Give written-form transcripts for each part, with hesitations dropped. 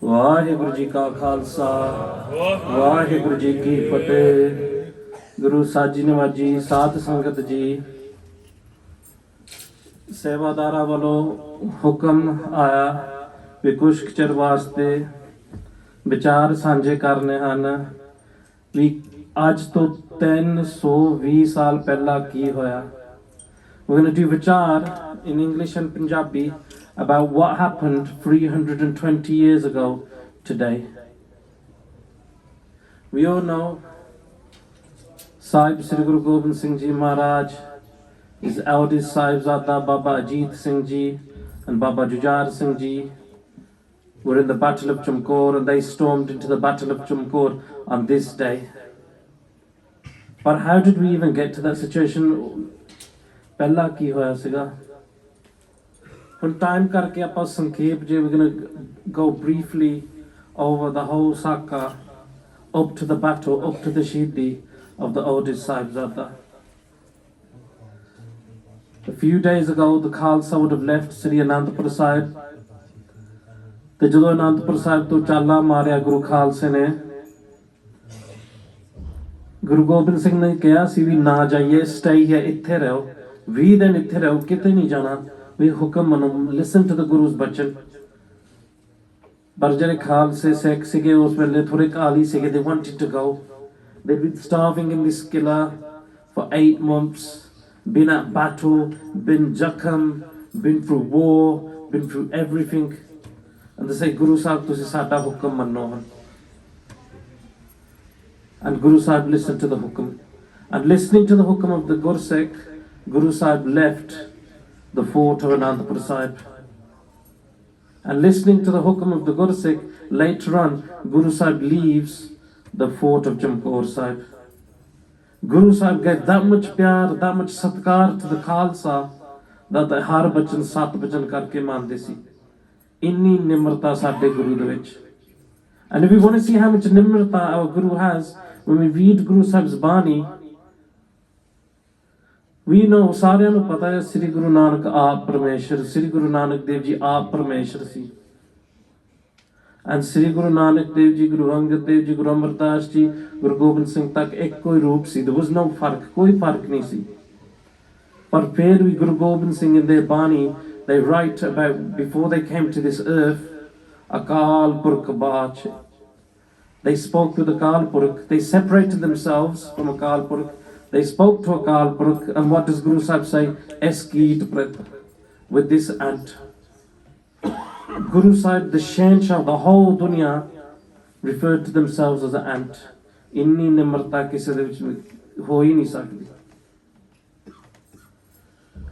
ਵਾਹਿਗੁਰੂ ਜੀ ਕਾ ਖਾਲਸਾ ਵਾਹਿਗੁਰੂ ਜੀ ਕੀ ਫਤਿਹ। ਗੁਰੂ ਸਾਜੀ ਨਵਾਜੀ ਸਾਧ ਸੰਗਤ ਜੀ, ਸੇਵਾਦਾਰਾਂ ਵੱਲੋਂ ਹੁਕਮ ਆਇਆ ਵੀ ਕੁਛ ਚਿਰ ਵਾਸਤੇ ਵਿਚਾਰ ਸਾਂਝੇ ਕਰਨੇ ਹਨ ਵੀ ਅੱਜ ਤੋਂ 320 ਸਾਲ ਪਹਿਲਾਂ ਕੀ ਹੋਇਆ। We're going to do vichar in English and Punjabi about what happened 320 years ago today. We all know Sahib Sri Guru Gobind Singh Ji Maharaj, his eldest Sahibzada Baba Ajit Singh Ji and Baba Jujhar Singh Ji were in the Battle of Chamkaur, and they stormed into the Battle of Chamkaur on this day. But how did we even get to that situation? ਪਹਿਲਾਂ ਕੀ ਹੋਇਆ ਸੀਗਾ? ਹੁਣ time ਕਰਕੇ ਆਪਾਂ ਸੰਖੇਪ ਜੇ we're gonna go briefly over the whole Saka up to the battle, up to the Shahidi of the oldest Sahibzada. A few days ago the Khalsa would have left Sri Anandpur Sahib, ਤੇ ਜਦੋਂ ਅਨੰਦਪੁਰ ਸਾਹਿਬ ਤੋਂ ਚਾਲਾ ਮਾਰਿਆ ਗੁਰੂ ਖਾਲਸੇ ਨੇ, ਗੁਰੂ ਗੋਬਿੰਦ ਸਿੰਘ ਨੇ ਕਿਹਾ ਸੀ ਵੀ ਨਾ ਜਾਈਏ, ਸਟੇ ਹੈ, ਇੱਥੇ ਰਹੋ, 20 ਦਿਨ ਇੱਥੇ ਰਹੋ, ਕਿਤੇ ਨਹੀਂ ਜਾਣਾ, ਵੀ ਹੁਕਮ ਮੰਨੋ, ਲਿਸਨ ਟੂ ਦ ਗੁਰੂਜ਼ ਬਚਨ। ਪਰ ਜਿਹੜੇ ਖਾਲਸੇ ਸਿੱਖ ਸੀਗੇ ਉਸ ਵੇਲੇ ਥੋੜੇ ਕਾਲੀ ਸੀਗੇ, they wanted to go. They'd been starving in this Qila for 8 months, been at battle, been Jakham, been through war, been through everything, and they say Guru Sahib ਤੁਸੀਂ ਸਾਡਾ ਹੁਕਮ ਮੰਨੋ। And Guru Sahib listened to the hukum, and listening to the hukum of the Gursikh, Guru Sahib left the fort of Anandpur Sahib. And listening to the hukum of the Gursikh, later on Guru Sahib leaves the fort of Chamkaur Sahib. Guru Sahib gave that much pyar, that much satkar to the Khalsa that the har bachan sat bachan karke mande si. Inni nimrata ਸਾਡੇ ਗੁਰੂ ਦੇ ਵਿੱਚ। And if we want to see how much nimrata our Guru has, when we read Guru Sahib's Bani, we know, ਸਾਰਿਆਂ ਨੂੰ ਪਤਾ ਹੈ, ਸ੍ਰੀ ਗੁਰੂ ਨਾਨਕ ਆਪ ਪਰਮੇਸ਼ਰ, ਸ੍ਰੀ ਗੁਰੂ ਨਾਨਕ ਦੇਵ ਜੀ ਆਪ ਪਰਮੇਸ਼ਰ ਸੀ। And ਸ੍ਰੀ ਗੁਰੂ ਨਾਨਕ ਦੇਵ ਜੀ, ਗੁਰੂ ਅੰਗਦ ਦੇਵ ਜੀ, ਗੁਰੂ ਅਮਰਦਾਸ ਜੀ, ਗੁਰੂ ਗੋਬਿੰਦ ਸਿੰਘ ਤੱਕ ਇੱਕੋ ਹੀ ਰੂਪ ਸੀ। There was no ਫਰਕ, ਕੋਈ ਫਰਕ ਨਹੀਂ ਸੀ। ਪਰ ਫਿਰ ਵੀ Guru Gobind Singh in their Bani, they write about before they came to this earth, Akal Purkh Bach. They spoke with Akal Purkh. They separated themselves from Akal Purkh. They spoke to Akal Purkh, and what does Guru Sahib say? Eskiit Prit, with this ant. Guru Sahib, the Shahnshah of the whole dunya, referred to themselves as an ant. Inni nimrata ਕਿਸੇ ਦੇ ਵਿੱਚ ਹੋ ਹੀ ਨਹੀਂ ਸਕਦੀ।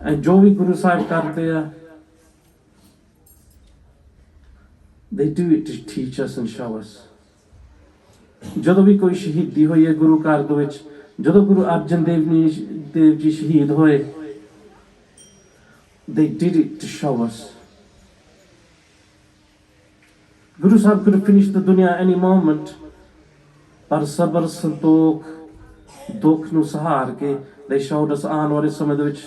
And ਜੋ ਵੀ Guru Sahib ਕਰਦੇ ਆ, they do it to teach us and show us. ਜਦੋਂ ਵੀ ਕੋਈ ਸ਼ਹੀਦੀ ਹੋਈ ਹੈ ਗੁਰੂ ਘਰ ਦੇ ਵਿੱਚ, ਜਦੋਂ ਗੁਰੂ ਅਰਜਨ ਦੇਵ ਜੀ ਸ਼ਹੀਦ ਹੋਏ, they did it to show us. Guru Sahib could have finished the dunya any moment, ਪਰ ਸਬਰ ਸੰਤੋਖ ਦੁੱਖ ਨੂੰ ਸਹਾਰ ਕੇ they showed us ਆਉਣ ਵਾਲੇ ਸਮੇਂ ਦੇ ਵਿੱਚ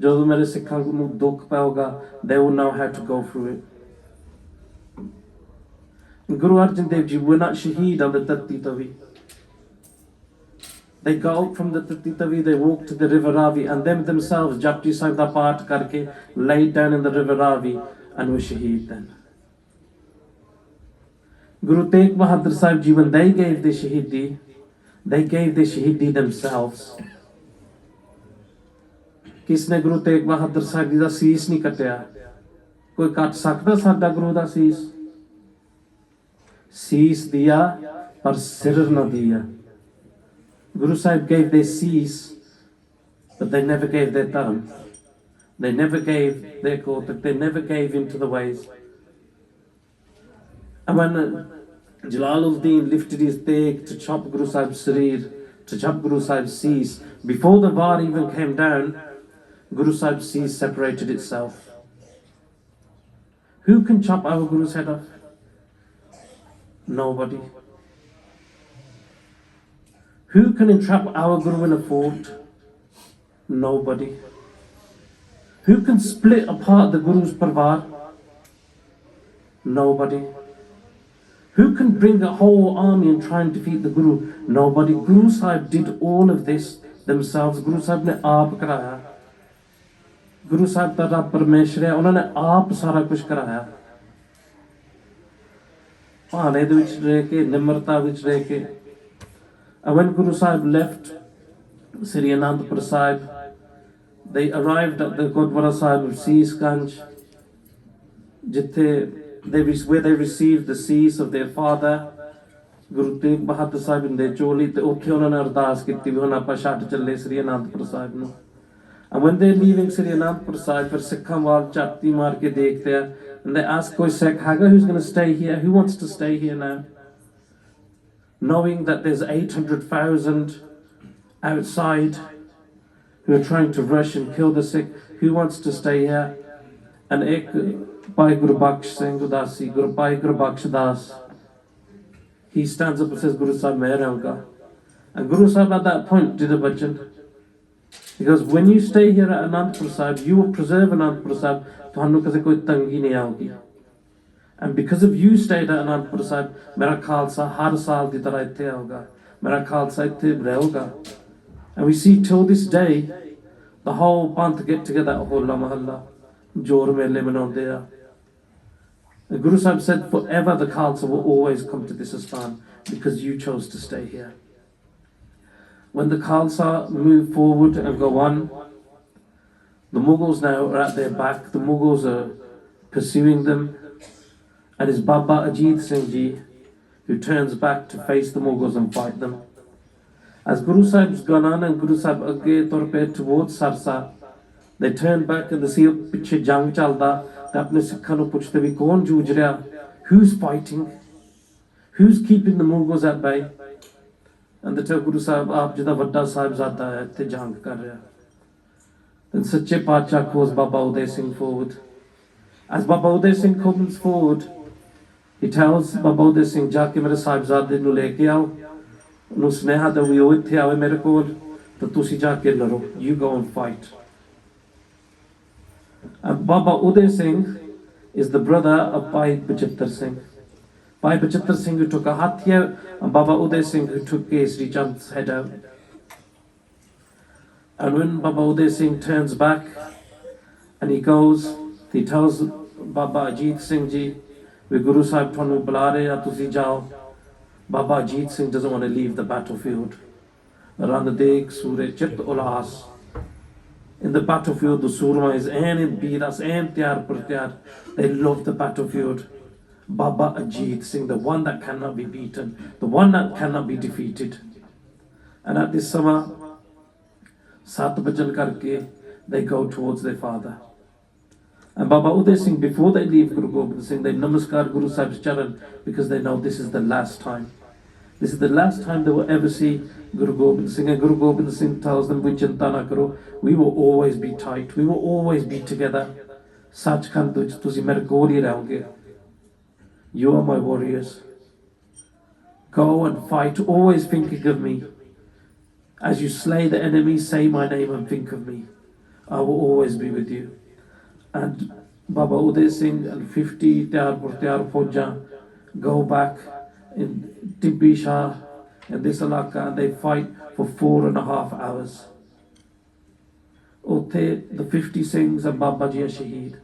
ਜਦੋਂ ਮੇਰੇ ਸਿੱਖਾਂ ਨੂੰ ਦੁੱਖ ਪਏਗਾ, they will know how to go through it. Guru Arjan Dev Ji were not shaheed on the Tatti Tavi. They got up from the Tatti Tavi, they walked to the river Ravi, and them themselves, Japji Sahib da Path karke, laid down in the river Ravi and were shaheed then. Guru Tegh Bahadur Sahib Ji, when they gave the Shahidi themselves. Kisne Guru Tegh Bahadur Sahib Ji da ਸੀਸ ਨਹੀਂ ਕੱਟਿਆ? ਕੋਈ ਕੱਟ ਸਕਦਾ ਸਾਡਾ ਗੁਰੂ ਦਾ ਸੀਸ? ਸੀਸ ਦਿਆ ਪਰ ਸਿਰ ਨਾ ਦਿਆ। Guru Sahib gave their cease, but they never gave their dharm. They never gave their Kotak. They never gave into the ways. And when Jalaluddin lifted his Tegh to chop Guru Sahib's Sarir, to chop Guru Sahib's cease, before the var even came down, Guru Sahib's cease separated itself. Who can chop our Guru's head off? Nobody. Who can entrap our Guru in a fort? Nobody. Who can split apart the Guru's parvar? Nobody. Who can bring a whole army and try and defeat the Guru? Nobody. Guru Sahib did all of this themselves. Guru Sahib ne aap karaya. Guru Sahib da Rab Parmeshwar hai, unhone aap sara kuch karaya. Paane de vich reh ke, nimrata vich reh ke. And when Guru Sahib left Sri Anandpur Sahib, they arrived at the Gurdwara Sahib of Seesganj, where they received the cease of their father, Guru Tegh Bahadur Sahib in their choli, te utthe unhone ardas kiti vi hun aapa chhad challe Sri Anandpur Sahib nu. And when they're leaving Sri Anandpur Sahib, fir Sikkhan wal chatti maar ke dekhte hai, and they ask koi Sikh haga who's going to stay here, who wants to stay here now? Knowing that there's 800,000 outside who are trying to rush and kill the Sikh, who wants to stay here? And ek Bhai Gurbaksh Singh Udasi, Bhai Gurbaksh Das, he stands up and says, Guru Sahib, main rahunga. And Guru Sahib at that point did a bhajan. Because when you stay here at Anandpur Sahib, you will preserve Anandpur Sahib, tuhanu kase koi tangi nahi aaogi. And because of you stayed at Anandpur Sahib, mera Khalsa har saal di tarah itthe aaoga. Mera Khalsa itthe rahoga. And we see till this day, the whole Panth get together at Hola Mahalla, Jor Mele manaunde aa. The Guru Sahib said, forever the Khalsa will always come to this Asthan because you chose to stay here. When the Khalsa move forward and go on, the Mughals now are at their back. The Mughals are pursuing them. And it's Baba Ajit Singh Ji who turns back to face the Mughals and fight them. As Guru Sahib's gone on and Guru Sahib agge torpe towards Sarsa, they turn back and they see piche jang chalda. They apne Sikkhan nu puchte vi kaun jooj raha? Who's fighting? Who's keeping the Mughals at bay? And they tell Guru Sahib, aap jida vadda sahibzada hai, itthe jang kar raha. Then Sache Paatshah calls Baba Uday Singh forward. As Baba Uday Singh comes forward, he tells Baba Uday Singh, ja ke mere sahibzade nu leke aao, nu sneha da vi o itthe aave mere kol, to tusi ja ke laro, you go and fight. And Baba Uday Singh is the brother of Bhai Bachittar Singh. Bhai Bachittar Singh who took a hathia, and Baba Uday Singh who took Kesri Chand's head out. And when Baba Uday Singh turns back and he tells Baba Ajit Singh Ji, we Guru Sahib thonu bula rahe ya, tusi jao. Baba Ajit Singh doesn't want to leave the battlefield. Rand Dek Sure Chit Ulas. In the battlefield, the Surma is in Biras and Tyar Pratyar. They love the battlefield. Baba Ajit Singh, the one that cannot be beaten, the one that cannot be defeated. And at this sama, Sat Bhajan karke, they go towards their father. And Baba Uday Singh, before they leave Guru Gobind Singh, they namaskar Guru Sahib's charan because they know this is the last time. This is the last time they will ever see Guru Gobind Singh. And Guru Gobind Singh tells them, "Chinta na karo, we will always be tight. We will always be together. Sachkhand vich tusi mere kol hi rahoge. You are my warriors. Go and fight, always thinking of me. As you slay the enemy, say my name and think of me. I will always be with you." And Baba Uday Singh and 50 Tyar Purtyar Fauja go back in Tibbi Shah in this alaka, and they fight for 4.5 hours. Utte the 50 Singhs and Babaji are shaheed.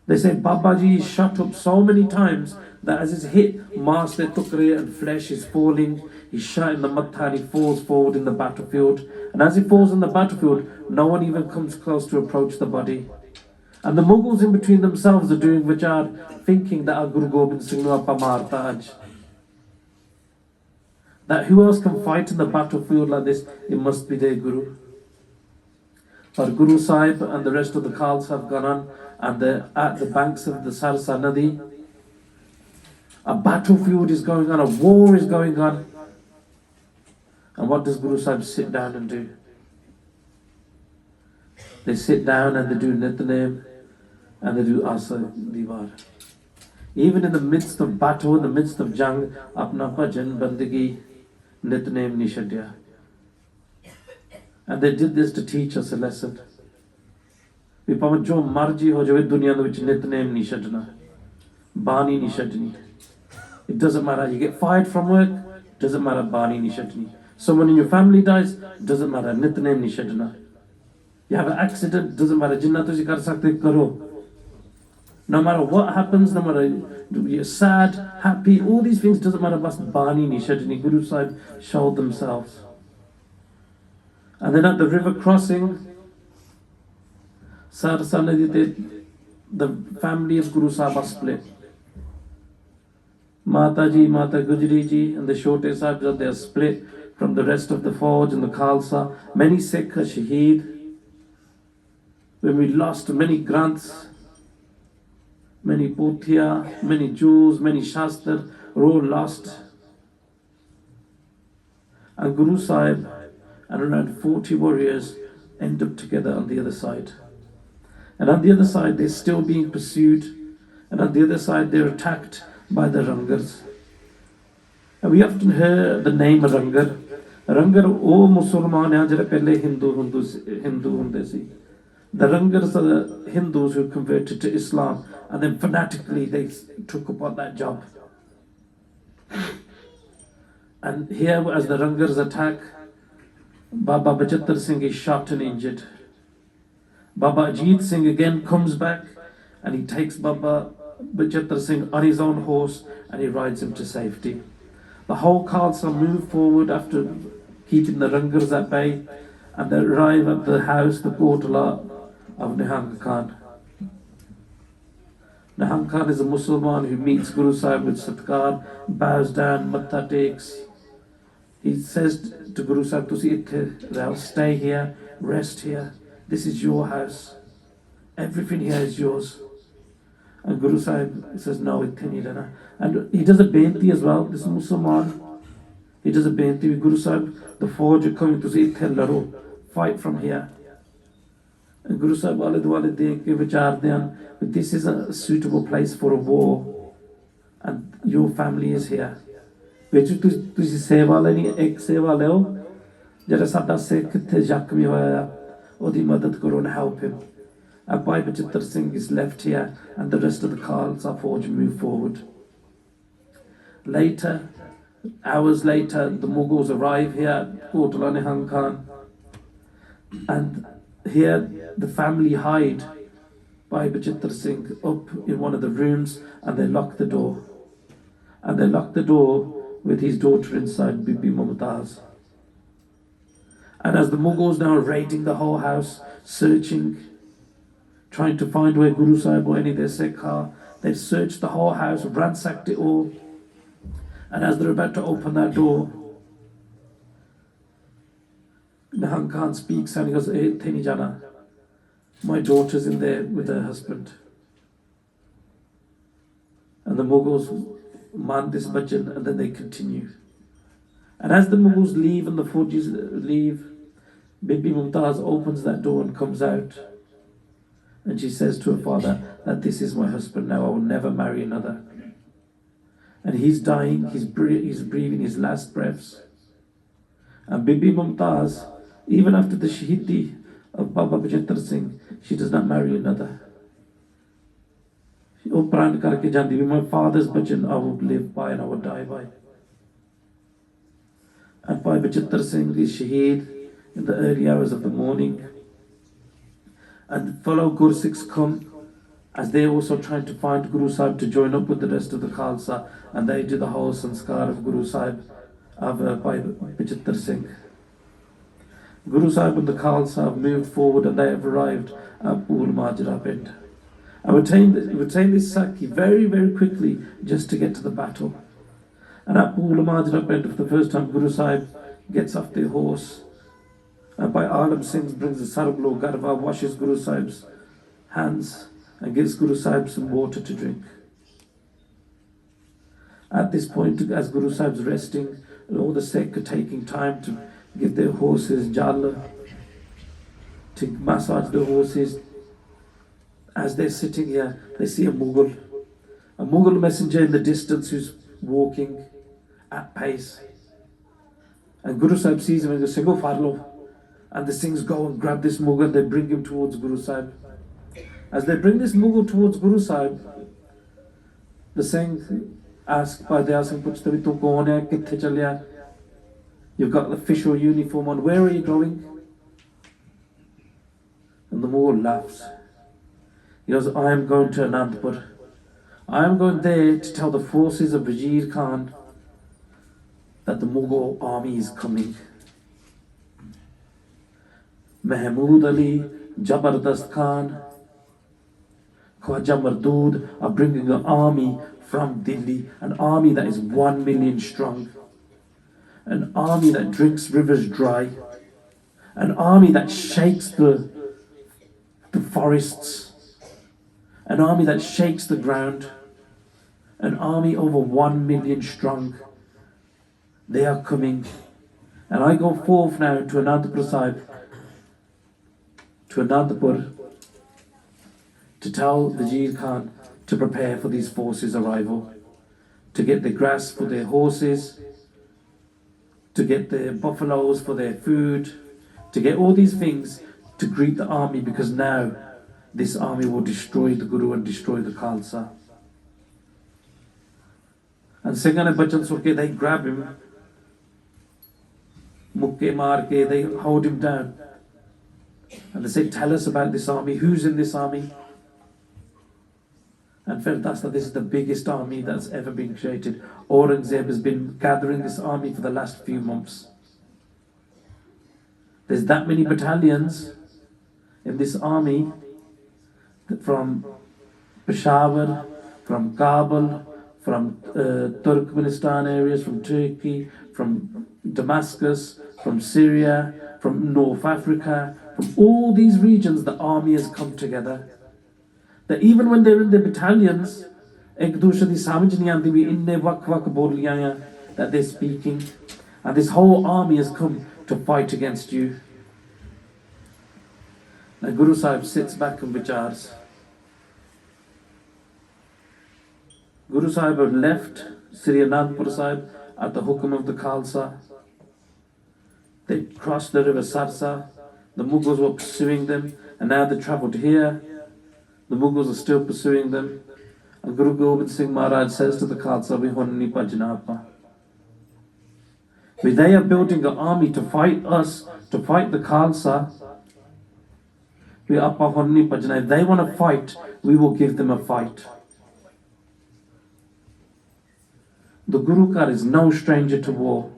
They say Babaji is shot up so many times that as he's hit, mass their tukre and flesh is falling. He's shot in the matha and he falls forward in the battlefield. And as he falls in the battlefield, no one even comes close to approach the body. And the Mughals in between themselves are doing vichar, thinking that Guru Gobind Singh nu aapa marta aj. That who else can fight in the battlefield like this? It must be their Guru. But Guru Sahib and the rest of the Khalsa have gone on, and they're at the banks of the Sarsa Nadi. A battlefield is going on, a war is going on. And what does Guru Sahib sit down and do? They sit down and they do Nitnem and they do Asa Diwar. Even in the midst of battle, in the midst of jang, apna bhajan, bandagi, Nitnem ni chhadya. And they did this to teach us a lesson. We ਭਾਵੇਂ ਜੋ ਮਰਜੀ ਹੋ ਜਾਵੇ ਦੁਨੀਆ ਦੇ ਵਿੱਚ ਨਿਤਨੇਮ ਨਹੀਂ ਛੱਡਣਾ. Bani ni chadni. It doesn't matter. You get fired from work, doesn't matter. Bani ni chadni. Someone in your family dies, doesn't matter. Nitnem ni chadna. You have an accident, doesn't matter. Jinna tusi kar sakte karo. No matter what happens, no matter you're sad, happy, all these things doesn't matter. Bas Bani ni chadni. Guru Sahib showed themselves. And then at the river crossing, Sarsa Nadi, the family of Guru Sahib was split. Mata ji, Mata Gujri ji, and the Shote Sahib, they are split from the rest of the Fauj and the Khalsa. Many Sikh are shaheed. When we lost many Granths, many Pothia, many Jews, many Shastar, were all lost. And Guru Sahib and around 40 warriors end up together on the other side. And on the other side, they're still being pursued. And on the other side, they're attacked by the Rangars. And we often hear the name Rangar. Rangar, oh Musulman, jare pehle Hindu hunde si. The Rangars are the Hindus who converted to Islam, and then fanatically they took upon that job. And here, as the Rangars attack, Baba Bajittar Singh is shot and injured. Baba Ajit Singh again comes back, and he takes Baba Bajittar Singh on his own horse and he rides him to safety. The whole Khalsa move forward after keeping the Rangars at bay, and they arrive at the house, the Kotla of Nihang Khan. Nihang Khan is a Muslim who meets Guru Sahib with satkar, bows down, matha takes. He says to Guru Sahib, "Tusi itthe raho, stay here, rest here. This is your house. Everything here is yours." And Guru Sahib says, "No, itthe nahi rehna." And he does a benti as well, this Muslim. He does a benti with Guru Sahib. The Fauj are coming to say, "Itthe laro, fight from here." And Guru Sahib wale duwale dekh ke vichar dean, but this is a suitable place for a war, and your family is here. ਤੁਸੀਂ ਸੇਵਾ ਲੈਣੀ, ਇੱਕ ਸੇਵਾ ਲਿਓ, ਜਿਹੜਾ ਸਾਡਾ ਸਿੱਖ ਇੱਥੇ ਜ਼ਖਮੀ ਹੋਇਆ ਉਹਦੀ ਮਦਦ ਕਰੋ, and help him. And Bhai Bajittar Singh is left here, and the rest of the Khalsa Fauj move forward. Later, hours later, the Mughals arrive here at Kotla Nihang Khan, and here the family hide Bhai Bajittar Singh up in one of the rooms, and they lock the door. And they lock the door with his daughter inside, Bibi Mumtaz. And as the Mughals now are raiding the whole house, searching, trying to find where Guru Sahib or any of their Sikh are, they've searched the whole house, ransacked it all. And as they're about to open that door, Nihang Khan speaks and he goes, "Hey, Theni Jana, my daughter's in there with her husband." And the Mughals man this bhajan, and then they continue. And as the Mughals leave and the Fujis leave, Bibi Mumtaz opens that door and comes out. And she says to her father that this is my husband now, I will never marry another. And he's dying, he's breathing his last breaths. And Bibi Mumtaz, even after the Shahidi of Baba Bajittar Singh, she does not marry another. ਉਹ ਪ੍ਰਾਣ ਕਰਕੇ ਜਾਂਦੀ ਵੀ my father's bhajan I will live by and I will die by. And Bhai Bajittar Singh is shaheed in the early hours of the morning. And fellow Gursikhs come as they also trying to find Guru Sahib to join up with the rest of the Khalsa, and they do the whole sanskar of Guru Sahib of Bhai Bajittar Singh. Guru Sahib and the Khalsa have moved forward and they have arrived at Pool Majra Pind. I would take this Sakhi very, very quickly just to get to the battle. And at Pool Majra Pind, for the first time, Guru Sahib gets off their horse. And Bhai Alam Singh brings the Sarablo Garva, washes Guru Sahib's hands, and gives Guru Sahib some water to drink. At this point, as Guru Sahib's resting, all the Sikh are taking time to give their horses jala, to massage the horses. As they're sitting here, they see a Mughal messenger in the distance who's walking at pace. And Guru Sahib sees him and goes, "Go follow." And the Singhs go and grab this Mughal, they bring him towards Guru Sahib. As they bring this Mughal towards Guru Sahib, The Singh asked by the Singh, puchhte bhi tu kaun hai, kithe chalya? You've got the official uniform on, where are you going? And the Mughal laughs. He goes, I am going to Anandpur. I am going there to tell the forces of Wazir Khan that the Mughal army is coming. Mahmud Ali, Jabardast Khan, Khwaja Mardood are bringing an army from Delhi, an army that is 1 million strong, an army that drinks rivers dry, an army that shakes the forests, an army that shakes the ground, an army over 1 million strong. They are coming. And I go forth now to Anandpur Sahib, to Anandpur, to tell Wazir Khan to prepare for these forces' arrival, to get the grass for their horses, to get the buffaloes for their food, to get all these things to greet the army, because now this army will destroy the Guru and destroy the Khalsa. And Singhane Bachan Surke, they grab him, mukke maar ke, they hold him down. And they say, tell us about this army, who's in this army? And Ferdasta, this is the biggest army that's ever been created. Aurangzeb has been gathering this army for the last few months. There's that many battalions in this army, from Peshawar, from Kabul, from Turkmenistan areas, from Turkey, from Damascus, from Syria, from North Africa, from all these regions. The army has come together. That even when they're in their battalions, ek dusre di samajh nahi aandi bhi inne vak boliyan hain that they're speaking, and this whole army has come to fight against you. Now Guru Sahib sits back and vichars. Guru Sahib had left Sri Anandpur Sahib at the hukum of the Khalsa. They crossed the river Sarsa. The Mughals were pursuing them, and now they travelled here. The Mughals are still pursuing them. And Guru Gobind Singh Maharaj says to the Khalsa, "We honni bhajna apna." They are building an army to fight us, to fight the Khalsa. We appa honni bhajna. If they want to fight, we will give them a fight. The Guru Kar is no stranger to war.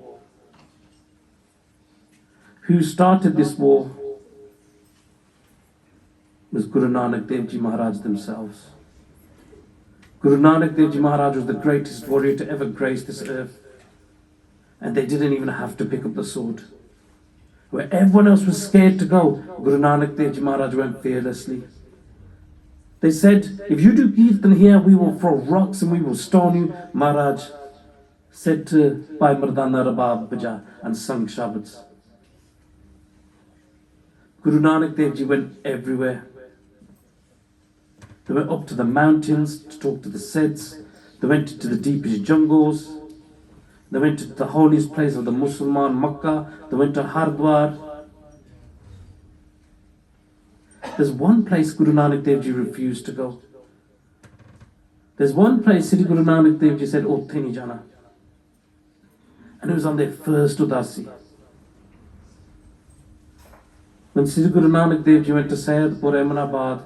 Who started this war was Guru Nanak Dev Ji Maharaj themselves. Guru Nanak Dev Ji Maharaj was the greatest warrior to ever grace this earth. And they didn't even have to pick up the sword. Where everyone else was scared to go, Guru Nanak Dev Ji Maharaj went fearlessly. They said, if you do Kirtan here, we will throw rocks and we will stone you. Maharaj said to Bhai Mardana Rabab Baja and sung Shabads. Guru Nanak Dev Ji went everywhere. They went up to the mountains to talk to the Siddhs. They went into the deepest jungles. They went to the holiest place of the Musliman, Makkah. They went to Hardwar. There's one place Guru Nanak Dev Ji refused to go. There's one place Sri Guru Nanak Dev Ji said, "Otthe nahi jana." And it was on their first Udasi. When Sri Guru Nanak Dev Ji went to Sayyidpur, Ahmedabad,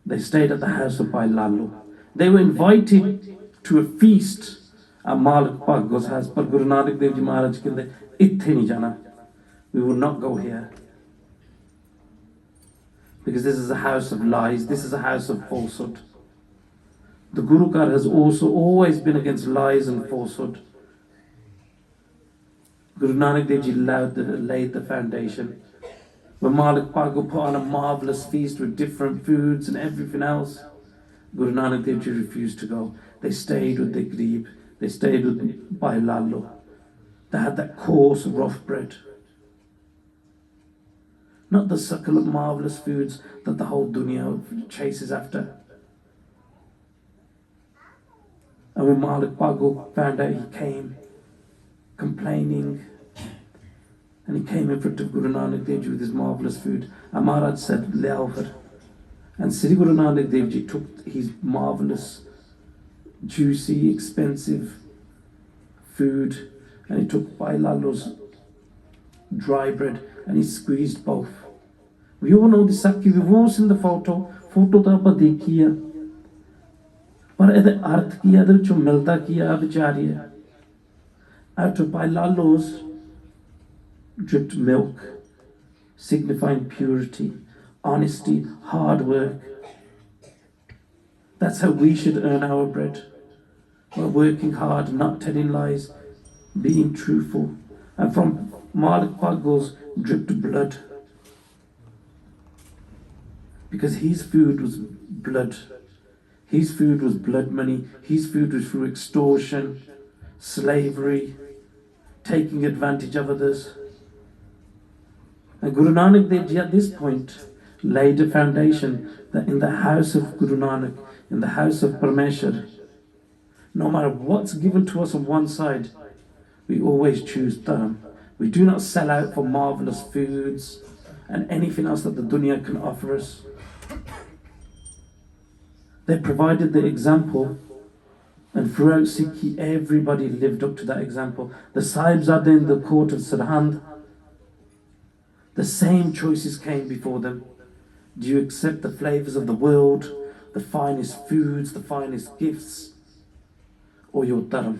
they stayed at the house of Bhai Lalu. They were invited to a feast at Malik Bhaggo's house, but Guru Nanak Dev Ji Maharaj said, "Itthe nahi jana." We will not go here. Because this is a house of lies, this is a house of falsehood. The Guru Kar has also always been against lies and falsehood. Guru Nanak Dev Ji laid the foundation. When Malik Bhaggo put on a marvelous feast with different foods and everything else, Guru Nanak Dev Ji refused to go. They stayed with the Gharib. They stayed with Bhai Lalu. They had that coarse, rough bread. Not the succulent, marvelous foods that the whole dunya chases after. And when Malik Bhaggo found out, he came complaining. And he came in front of Guru Nanak Dev Ji with his marvelous food. And Maharaj said, "Le aao phir." And Sri Guru Nanak Dev Ji took his marvelous, juicy, expensive food, and he took Bhai Lalo's dry bread and he squeezed both. We all know this Sakhi, we've all seen the photo तो ਆਪਾਂ देखी है, पर ਇਹਦੇ ਅਰਥ ਕੀ ਹੈ, ਇਹਦੇ ਵਿੱਚੋਂ ਮਿਲਦਾ ਕੀ ਹੈ ਵਿਚਾਰੀ ਹੈ. Out of Bhai Lalo's dripped milk, signifying purity, honesty, hard work. That's how we should earn our bread. By working hard, not telling lies, being truthful. And from Malik Pagol's dripped blood. Because his food was blood. His food was blood money. His food was through extortion, slavery, taking advantage of others. And Guru Nanak Dev Ji at this point laid a foundation that in the house of Guru Nanak, in the house of Parmeshwar, no matter what's given to us on one side, we always choose Dharam. We do not sell out for marvelous foods and anything else that the dunya can offer us. They provided the example, and throughout Sikhi, everybody lived up to that example. The Sahibzade in the court of Sirhind, the same choices came before them. Do you accept the flavors of the world, the finest foods, the finest gifts, or your dharam?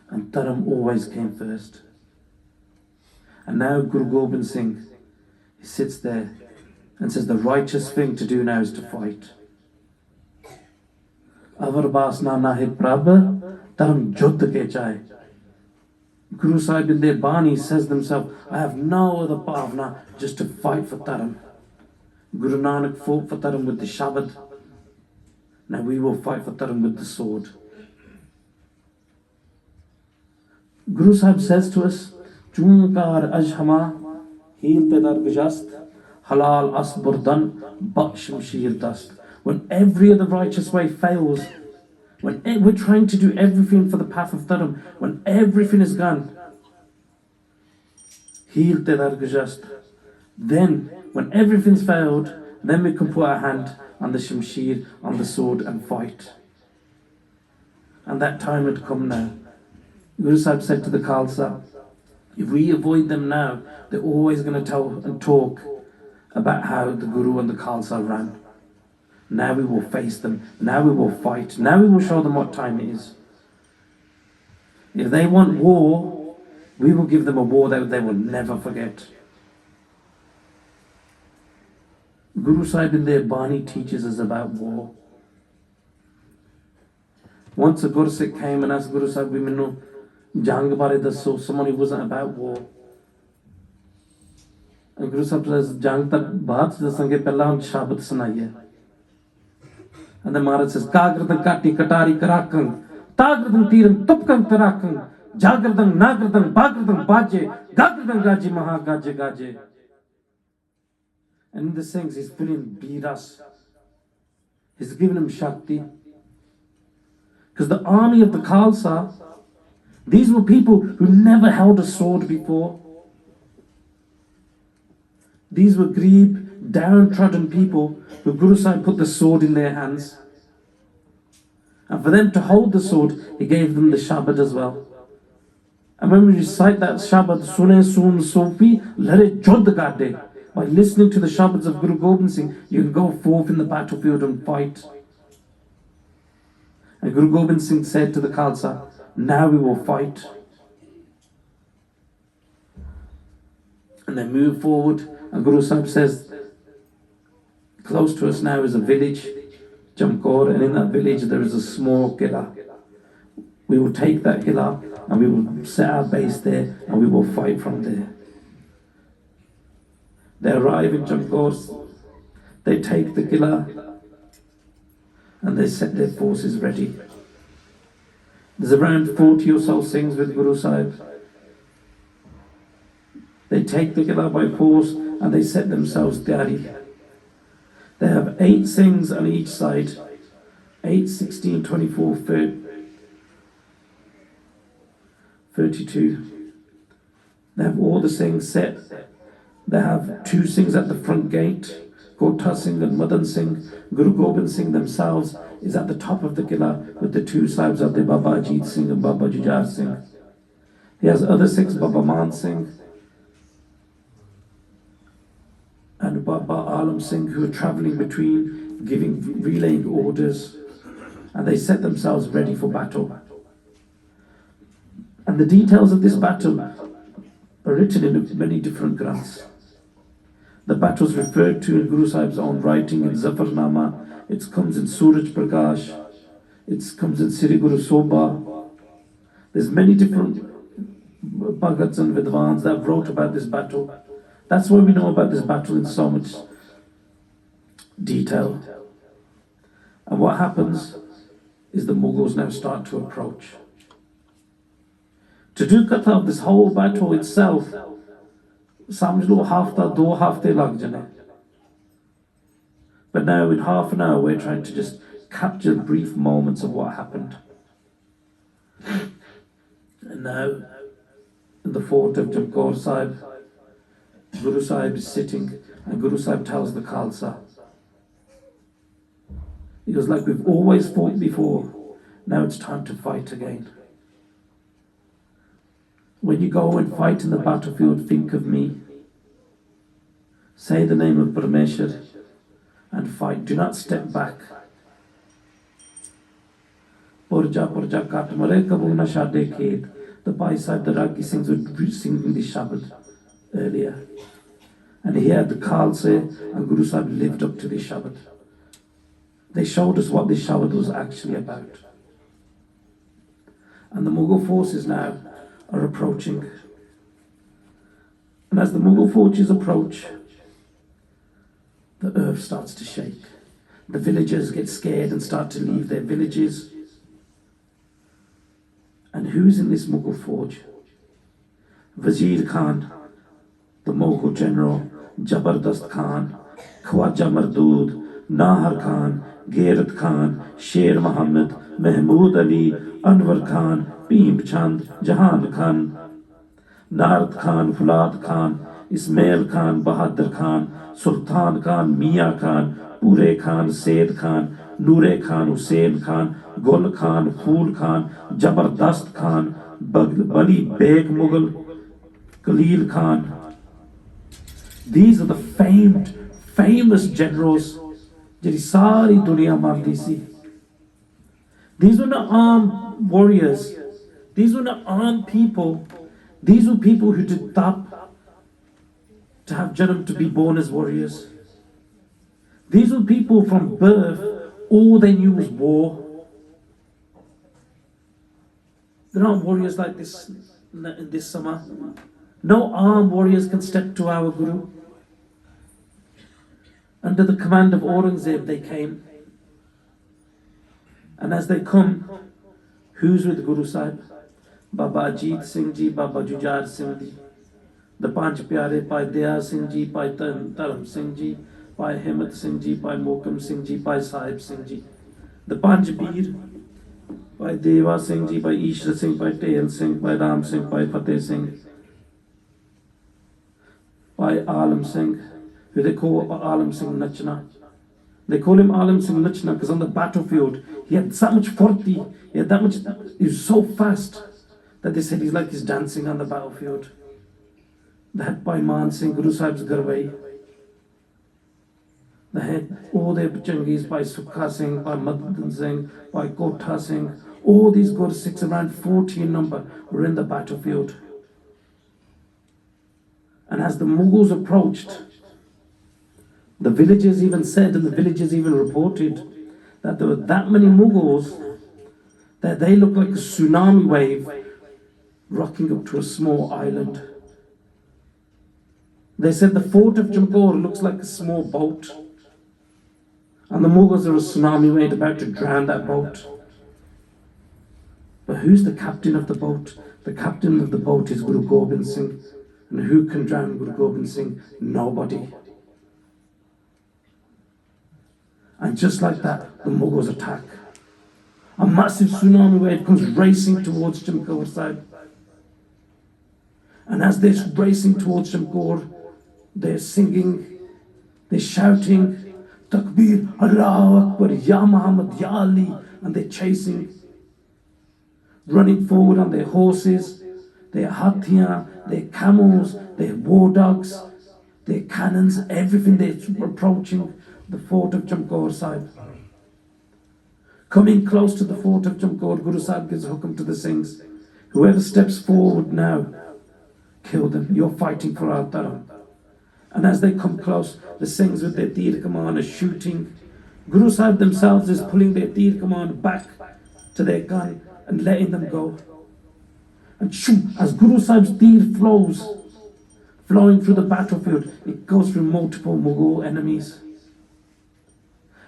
And dharam always came first. And now Guru Gobind Singh, he sits there and says the righteous thing to do now is to fight. Avar basna nahi prabh, dharam judd ke chahe. Guru Sahib in their Bani says themselves, I have no other bhavna just to fight for dharam. Guru Nanak fought for dharam with the Shabad. Now we will fight for dharam with the sword. Guru Sahib says to us, Chamkaur Ajhama, heel pe dar gujast, halal asburdan, but shamshir dust. When every other righteous way fails, when we're trying to do everything for the path of dharam, when everything is gone, heel te dar gujast. Then, when everything's failed, then we can put our hand on the shamshir, on the sword, and fight. And that time had come now. Guru Sahib said to the Khalsa, if we avoid them now, they're always going to tell and talk about how the Guru and the Khalsa ran. Now we will face them. Now we will fight. Now we will show them what time it is. If they want war, we will give them a war that they will never forget. Guru Sahib in their Bani teaches us about war. Once a Gursikh came and asked Guru Sahib, "Minu jang bare dasso," someone who wasn't about war. And Guru Sahib says, "Jang tak baat dasange, pehla hum shabad sunaiye." And the Maharaj says, "Kagradan kati katari karakang, tagradan tiran tupkang tarakang, jagradan nagradan bagradan baje, gagradan gaji maha gaje gaje." And in the sings, he's filling biras. He's giving him Shakti. Because the army of the Khalsa, these were people who never held a sword before. These were Greeb, downtrodden people who Guru Sahib put the sword in their hands. And for them to hold the sword, he gave them the Shabad as well. And when we recite that Shabad, Sune Sun Sofi, Lare Jod Gade, by listening to the Shabads of Guru Gobind Singh, you can go forth in the battlefield and fight. And Guru Gobind Singh said to the Khalsa, "Now we will fight." And they move forward, and Guru Sahib says, close to us now is a village, Chamkaur, and in that village there is a small killa. We will take that killa and we will set our base there and we will fight from there. They arrive in Chamkaur, they take the killa and they set their forces ready. There's around 40 or so Singhs with Guru Sahib. They take the killa by force and they set themselves diyari. They have 8 Singhs on each side, 8, 16, 24, 32. They have all the Singhs set. They have 2 Singhs at the front gate, Kotha Singh and Madan Singh. Guru Gobind Singh themselves is at the top of the Qila with the two Sahibs of the Baba Ajit Singh and Baba Jujar Singh. He has other Sikhs, Baba Maan Singh and Baba Alam Singh, who are travelling between, relaying orders, and they set themselves ready for battle. And the details of this battle are written in many different granths. The battle is referred to in Guru Sahib's own writing in Zafarnama. It comes in Suraj Prakash. It comes in Sri Guru Sobha. There's many different Bhagats and Vidwans that wrote about this battle. That's why we know about this battle in so much detail. And what happens is the Mughals now start to approach. To do katha of this whole battle itself, samjh lo hafta, 2 hafte lag jane. But now in half an hour we're trying to just capture brief moments of what happened. And now in the fort of Chamkaur Sahib, Guru Sahib is sitting and Guru Sahib tells the Khalsa. He goes, like we've always fought before, now it's time to fight again. When you go and fight in the battlefield, think of me. Say the name of Parameshwar and fight. Do not step back. Purja purja kat mare kabu na shade khed. The Bhai Sahib, the Ragi Singhs were singing this Shabad earlier. And here the Khalsa and Guru Sahib lived up to this Shabad. They showed us what this Shabad was actually about. And the Mughal forces now are approaching. And as the Mughal forces approach, the earth starts to shake. The villagers get scared and start to leave their villages. And who's in this Mughal forge? Wazir Khan, the Mughal general, Jabardast Khan, Khwaja Mardud, Nahar Khan, Gairat Khan, Sher Muhammad, Mahmud Ali, Anwar Khan, Bhim Chand, Jahan Khan, Nard Khan, Fulad Khan, Ismail Khan, Bahadur Khan, Sultan Khan, Mia Khan, Pure Khan, Said Khan, Noore Khan, Hussain Khan, Gul Khan, Phool Khan, Jabardast Khan, Bali Beg Mughal, Khalil Khan. These are the famous generals. Jehdi sari duniya mandi si. These were not armed warriors. These were not armed people. These were people who did tap to have Janam, to be born as warriors. These were people from birth, all they knew was war. There aren't warriors like this in this summer. No armed warriors can step to our Guru. Under the command of Aurangzeb they came. And as they come, who's with Guru Sahib? Baba Ajit Singh Ji, Baba Jujar Singh Ji, the Panch Pyare, Bhai Daya Singh Ji, Bhai Dharam Singh Ji, Bhai Himmat Singh Ji, Bhai Mokam Singh Ji, Bhai Sahib Singh Ji, the Panch Bir, Bhai Deva Singh Ji, Bhai Ishra Singh, Bhai Tail Singh, Bhai Ram Singh, Bhai Fateh Singh, Bhai Alam Singh, who they call Alam Singh Nachna. They call him Alam Singh Nachna because on the battlefield he had so much forty, he was so fast that they said he's like he's dancing on the battlefield. They had Bhai Maan Singh, Guru Sahib's Garwai. They had all their Jangis, Bhai Sukha Singh, Bhai Madan Singh, Bhai Kotha Singh. All these Gur Sikhs, around 40 in number, were in the battlefield. And as the Mughals approached, the villagers even said, and the villagers even reported, that there were that many Mughals that they looked like a tsunami wave rocking up to a small island. They said the fort of Chamkaur looks like a small boat, and the Mughals are a tsunami wave about to drown that boat. But who's the captain of the boat? The captain of the boat is Guru Gobind Singh. And who can drown Guru Gobind Singh? Nobody. And just like that, the Mughals attack. A massive tsunami wave comes racing towards Chamkaur Sahib. And as they're racing towards Chamkaur, they're singing They're shouting, Takbir, Allahu Akbar, Ya Muhammad, Ya Ali, and they're chasing, running forward on their horses, their hathiyan, their camels, their war dogs, their cannons, everything. They're approaching the fort of Chamkaur Sahib. Coming close to the fort of Chamkaur, Guru Sahib gives hukum to the Singhs, whoever steps forward now, kill them. You're fighting for our dharam. And as they come close, the Singhs with their tir kaman are shooting. Guru Sahib themselves is pulling their tir kaman back to their gun and letting them go. And shoot, as Guru Sahib's tir flowing through the battlefield, it goes through multiple Mughal enemies.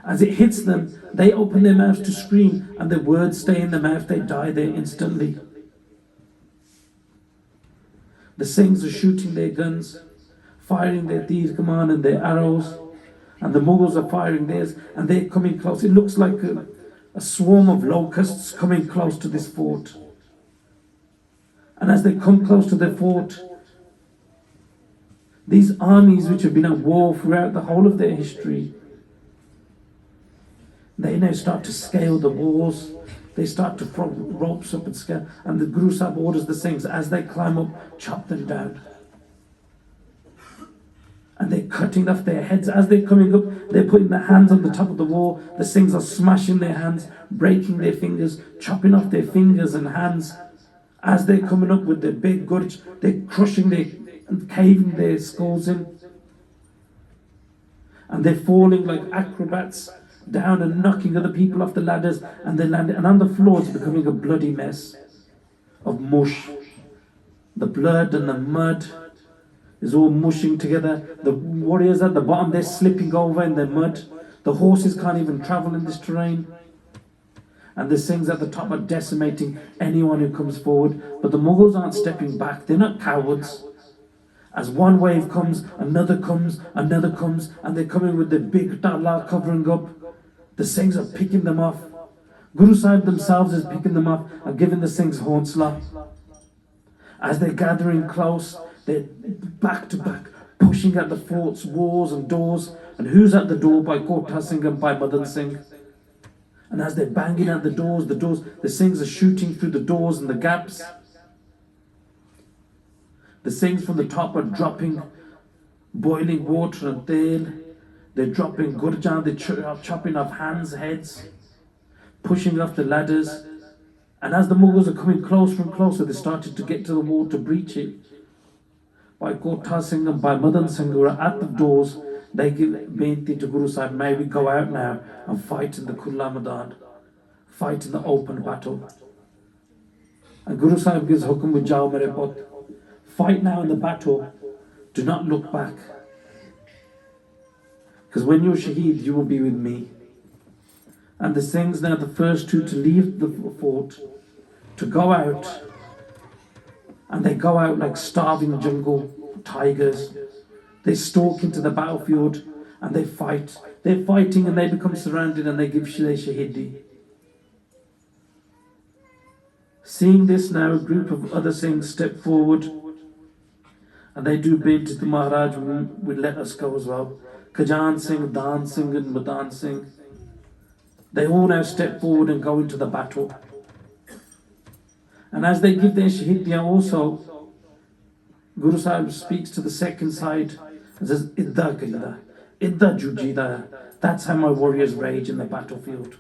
As it hits them, they open their mouths to scream, and the words stay in their mouth, they die there instantly. The Singhs are shooting their guns, firing their tir kaman and their arrows, and the Mughals are firing theirs, and they're coming close. It looks like a swarm of locusts coming close to this fort. And as they come close to the fort, these armies which have been at war throughout the whole of their history, they now start to scale the walls. They start to throw ropes up and scale. And the Guru Sahib orders the Singhs, as they climb up, chop them down. And they're cutting off their heads. As they're coming up, they're putting their hands on the top of the wall. The Singhs are smashing their hands, breaking their fingers, chopping off their fingers and hands. As they're coming up with their big gurch, they're crushing their and caving their skulls in. And they're falling like acrobats down and knocking other people off the ladders, and they land, and on the floor it's becoming a bloody mess of mush. The blood and the mud is all mushing together. The warriors at the bottom, they're slipping over in the mud. The horses can't even travel in this terrain. And the Singhs at the top are decimating anyone who comes forward. But the Mughals aren't stepping back. They're not cowards. As one wave comes, another comes, and they're coming with their big tala covering up. The Singhs are picking them off. Guru Sahib themselves is picking them off and giving the Singhs haunsla. As they're gathering close, they're back to back, pushing at the fort's walls and doors. And who's at the door? Bhai Kotha Singh and Bhai Maan Singh. And as they're banging at the doors, the Singhs are shooting through the doors and the gaps. The Singhs from the top are dropping boiling water and tail. They're dropping gurjan, they're chopping off hands, heads, pushing off the ladders. And as the Mughals are coming closer and closer, they started to get to the wall to breach it. Bhai Kotha Singh and Bhai Maan Singh, who are at the doors, they give beinti to Guru Sahib, may we go out now and fight in the Khulla Maidan, fight in the open battle. And Guru Sahib gives hukum with Jao mere pot, fight now in the battle, do not look back. Because when you're shaheed, you will be with me. And the Singhs now, the first two to leave the fort, to go out. And they go out like starving jungle tigers. They stalk into the battlefield and they fight. They're fighting and they become surrounded and they give their shahidi. Seeing this now, a group of other Singhs step forward and they do bid to the Maharaj, will let us go as well. Kajan Singh, Dan Singh and Madan Singh. They all now step forward and go into the battle. And as they give their shahidiyah also, Guru Sahib speaks to the second side and says, Idda Kalida, Idda Jujida. That's how my warriors rage in the battlefield.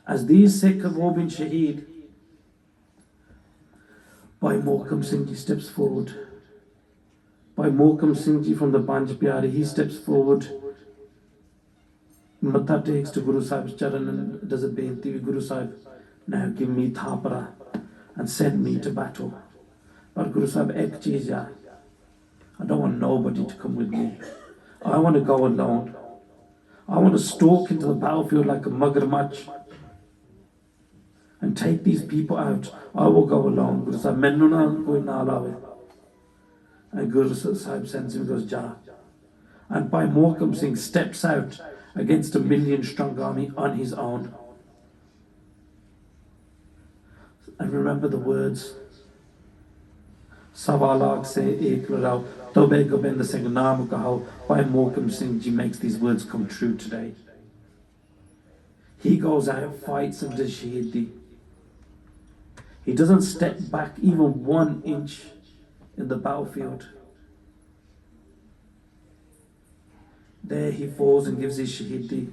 As these Sikh have all been shaheed, Bhai Mohkam Singh Ji steps forward. Bhai Mohkam Singh Ji from the Panj Pyare, he steps forward. Matha takes to Guru Sahib's charan and does a beinti, Guru Sahib, now give me thapara and send me to battle. But Guru Sahib, ek cheez ya, I don't want nobody to come with me. I want to go alone. I want to stalk into the battlefield like a magarmach and take these people out. I will go alone. Guru Sahib, mainu na koi na laave. And Guru Sahib sends him, goes, Ja. And Bhai Mohkam Singh steps out against a 1 million strong army on his own. And remember the words, सवा लाख से एक लड़ाओ तबे गोबिंद सिंह नाम कहो. Bhai Maan Singh makes these words come true today. He goes out, fights and does shahidi. He doesn't step back even 1 inch in the battlefield. There he falls and gives his shahidi.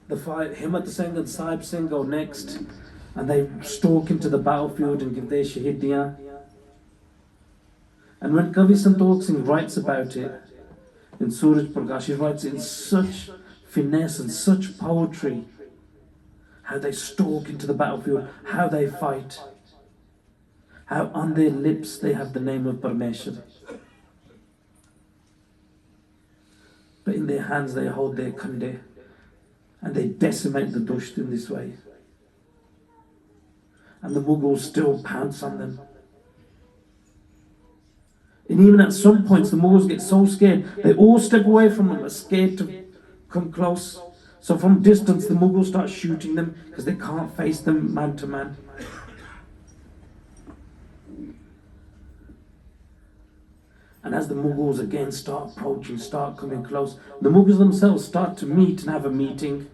The fight, Himmat Singh and Sahib Singh go next, and they stalk into the battlefield and give their shahidiyah. And when Kavi Santokh Singh writes about it in Suraj Prakash, he writes it in such finesse and such poetry, how they stalk into the battlefield, how they fight, how on their lips they have the name of Parmeshwar, but in their hands they hold their khande, and they decimate the Dusht in this way. And the Mughals still pounce on them. And even at some points, the Mughals get so scared, they all step away from them, are scared to come close. So from distance, the Mughals start shooting them because they can't face them man to man. And as the Mughals again start approaching, start coming close, the Mughals themselves start to meet and have a meeting.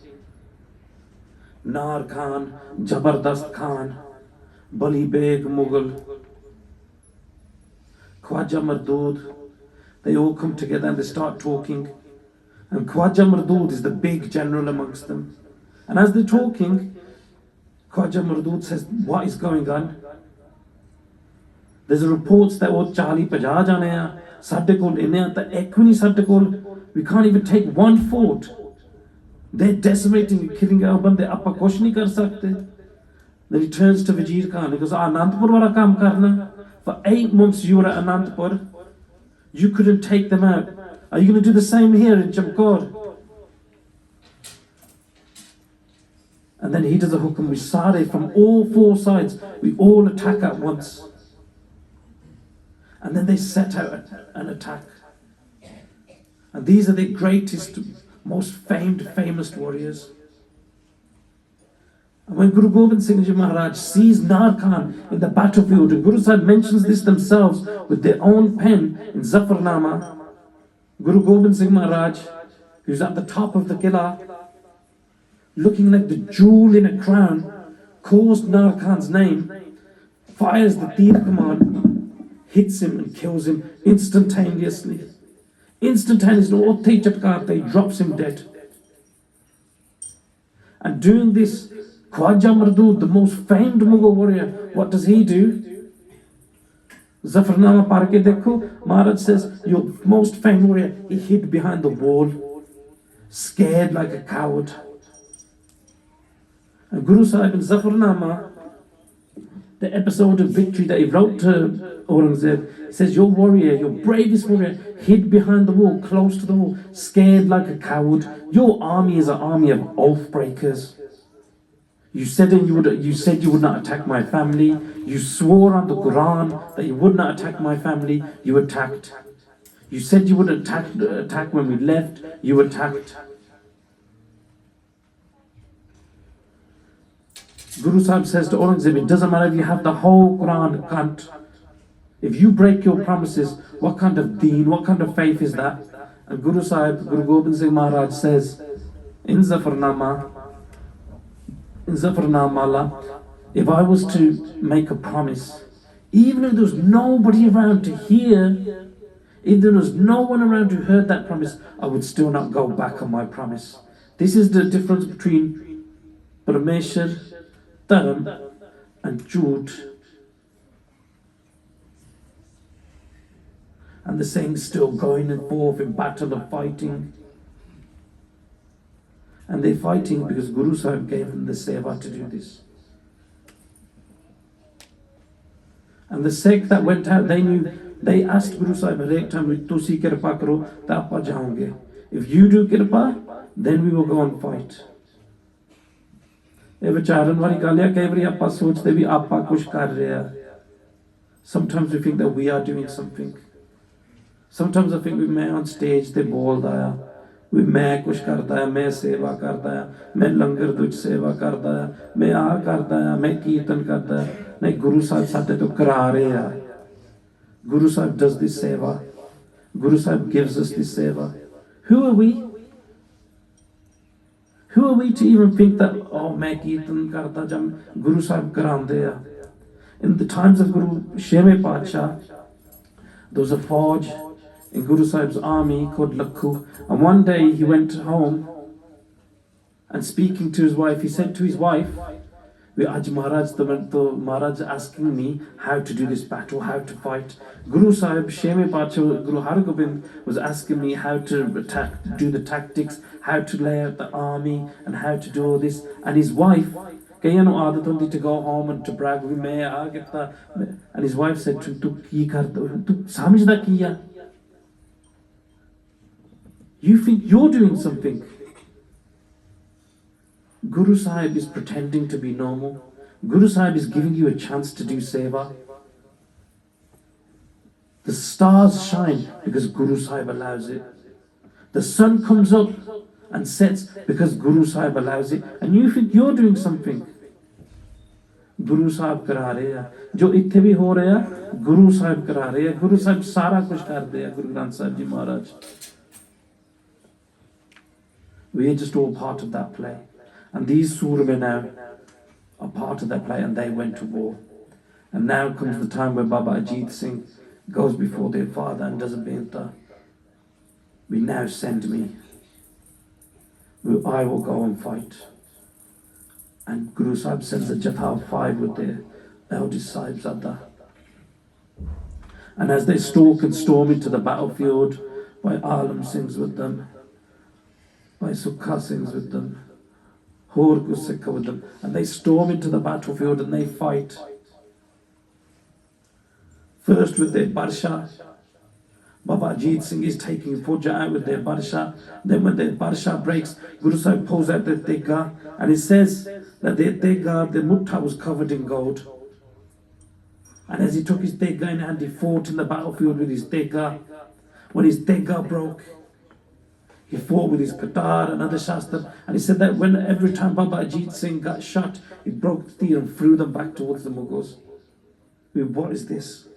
Nar Khan, Jabardast Khan, Bali Beg Mughal, Khwaja Mardood, they all come together and they start talking. And Khwaja Mardood is the big general amongst them. And as they're talking, Khwaja Mardood says, what is going on? There's reports that oh 40-50 jane a ਸਾਡੇ ਕੋਲ ਇੰਨੇ ਆ ਤਾਂ ਇੱਕ ਵੀ ਨਹੀਂ ਸਾਡੇ ਕੋਲ, we can't even take one fort. They're decimating, killing our ਬੰਦੇ, ਆਪਾਂ ਕੁਛ ਨਹੀਂ ਕਰ ਸਕਦੇ. Then he turns to Wazir Khan, he goes, Anandpur wala kaam karna. For 8 months you were at Anandpur, you couldn't take them out. Are you going to do the same here in Chamkaur? And then he does a hukum, we sare from all 4 sides, we all attack at once. And then they set out an attack. And these are the greatest, most famous warriors. And when Guru Gobind Singh Ji Maharaj sees Nar Khan in the battlefield, and Guru Sahib mentions this themselves with their own pen in Zafarnama, Guru Gobind Singh Maharaj, who's at the top of the Qila, looking like the jewel in a crown, calls Nar Khan's name, fires the Tir Kaman, hits him and kills him instantaneously. Instantaneously, drops him dead. And doing this, Khwaja Mardood, the most famed Mughal warrior, what does he do? Zafarnama Parke Dekho, Maharaj says, your most famed warrior, he hid behind the wall, scared like a coward. And Guru Sahib in Zafarnama, the episode of victory that he wrote to Aurangzeb, says, your warrior, your bravest warrior, hid behind the wall, close to the wall, scared like a coward. Your army is an army of oath breakers. You said you would not attack my family. You swore on the Quran that you would not attack my family. You attacked. You said you would attack when we left. You attacked. Guru Sahib says to Aurangzeb, it doesn't matter if you have the whole Quran, can't. If you break your promises, what kind of deen, what kind of faith is that? And Guru Sahib, Guru Gobind Singh Maharaj says in Zafarnama, if I was to make a promise, even if there was nobody around to hear, if there was no one around who heard that promise, I would still not go back on my promise. This is the difference between Parameshwar, Dharam and Jhoot. And the saying still going and forth in battle of fighting. And they're fighting because Guru Sahib gave them the seva to do this. And the sect that went out, they asked Guru Sahib every time, Tusi kirpa karo, ta aapa jaunge. If you do kirpa, then we will go and fight. Sometimes we think that we are doing something. Sometimes I think we may on stage, they ball there. ਵੀ ਮੈਂ ਕੁਛ ਕਰਦਾ ਆ, ਮੈਂ ਸੇਵਾ ਕਰਦਾ ਆ, ਮੈਂ ਲੰਗਰ ਦੇ ਵਿੱਚ ਸੇਵਾ ਕਰਦਾ ਆ, ਮੈਂ ਆਹ ਕਰਦਾ ਆ, ਮੈਂ ਕੀਰਤਨ ਕਰਦਾ ਆ। ਨਹੀਂ, ਗੁਰੂ ਸਾਹਿਬ ਸਾਡੇ ਤੋਂ ਕਰਾ ਰਹੇ ਆ। Guru Sahib does this seva. Guru Sahib gives us this seva. Who are we? Who are we to even think that, oh, main kirtan karta jam Guru Sahib karande ya? In the times of Guru Sheme Pacha, there was a forge in Guru Sahib's army called Lakhu. And one day he went home and speaking to his wife, he said to his wife, Aj Maharaj asking me how to do this battle, how to fight. Guru Sahib, Sheme Pacha, Guru Har Gobind was asking me how to do the tactics, how to lay out the army, and how to do all this. And his wife, kayan nu aadat hundi to go home and to brag, main aa kita. And his wife said, tu ki karta, tu samjhda ki hai? You think you're doing something. Guru Sahib is pretending to be normal. Guru Sahib is giving you a chance to do seva. The stars shine because Guru Sahib allows it. The sun comes up and sets because Guru Sahib allows it. And you think you're doing something. Guru Sahib kara rahe hai. Jo ithe bhi ho raha hai, Guru Sahib kara rahe hai. Guru Sahib sara kuch kar rahe hai, Guru Granth Sahib Ji Maharaj. We are just all part of that play. And these Surme now are part of that play, and they went to war. And now comes the time where Baba Ajit Singh goes before their father and does a benta. We now send me. I will go and fight. And Guru Sahib sends a Jatha of 5 with their eldest Sahibzada. And as they stalk and storm into the battlefield, Bhai Alam Singh's with them, Bhai Sukha Singh's with them, Hor Sikha with them, and they storm into the battlefield and they fight. First with their barsha. Baba Ajit Singh is taking Fauja out with their barsha. Then when their barsha breaks, Guru Sahib pulls out their tegha, and it says that their tegha, their mutta was covered in gold. And as he took his tegha in hand, he fought in the battlefield with his tegha. When his tegha broke, he fought with his qatar and other shastra, and he said that when every time Baba Ajit Singh got shot, he broke the tir and threw them back towards the Mughals. What is this?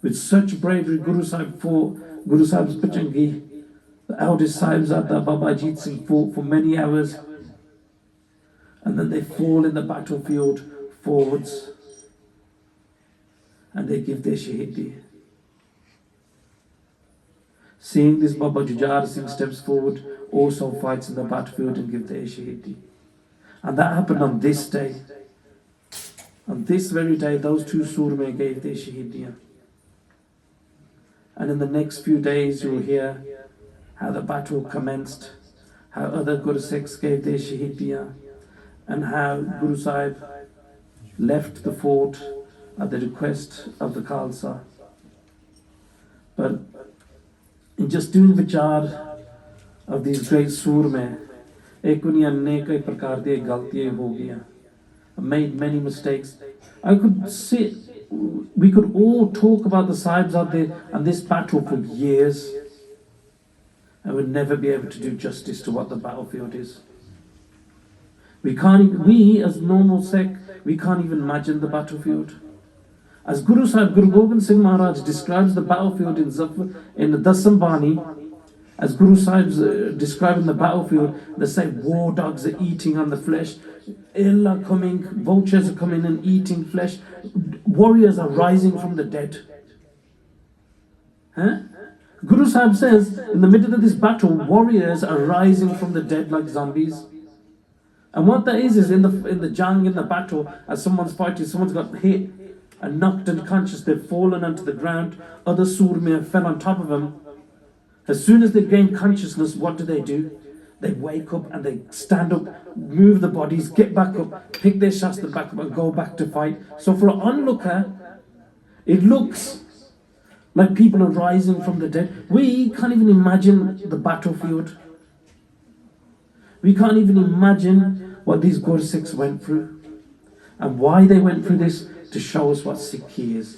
With such bravery, Guru Sahib fought. Guru Sahib's Pachangi, the eldest Sahibzada Baba Ajit Singh, fought for many hours, and then they fall in the battlefield forwards, and they give their shahidi. Seeing this, Baba Jujar Singh steps forward, also fights in the battlefield and gives their shahidi. And that happened on this day. On this very day, those two Surme gave their shahidiyan. And in the next few days, you'll hear how the battle commenced, how other Guru Sikhs gave their shahidiyan, and how Guru Sahib left the fort at the request of the Khalsa. But in just doing vichar of these great Surme, ek uniya anek prakar di galtiyan ho gayan. I made many mistakes. I could sit, we could all talk about the Sahibzade and this battle for years, and would never be able to do justice to what the battlefield is. We as normal Sikh, we can't even imagine the battlefield. As Guru Sahib, Guru Gobind Singh Maharaj describes the battlefield in the Dasam Bani, as Guru Sahib's describing the battlefield, they say war dogs are eating on the flesh, ill are coming, vultures are coming and eating flesh, warriors are rising from the dead. Guru Sahib says, in the middle of this battle, warriors are rising from the dead like zombies. And what that is in the jang, in the battle, as someone's fighting, someone's got hit and knocked unconscious, they've fallen onto the ground, other Surme fell on top of them. As soon as they gain consciousness, what do? They wake up and they stand up, move the bodies, get back up, pick their shastra back up and go back to fight. So for an onlooker, it looks like people are rising from the dead. We can't even imagine the battlefield. We can't even imagine what these Guru Sikhs went through and why they went through this, to show us what Sikhi is.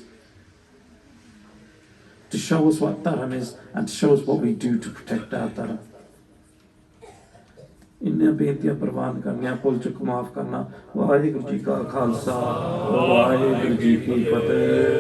to show us what dharma is and to show us what we do to protect our dharma. इन्ने बेनतियां प्रवान करने, भुल चुक माफ करना। वाहिगुरू जी का खालसा, वाहिगुरू जी की फतेह।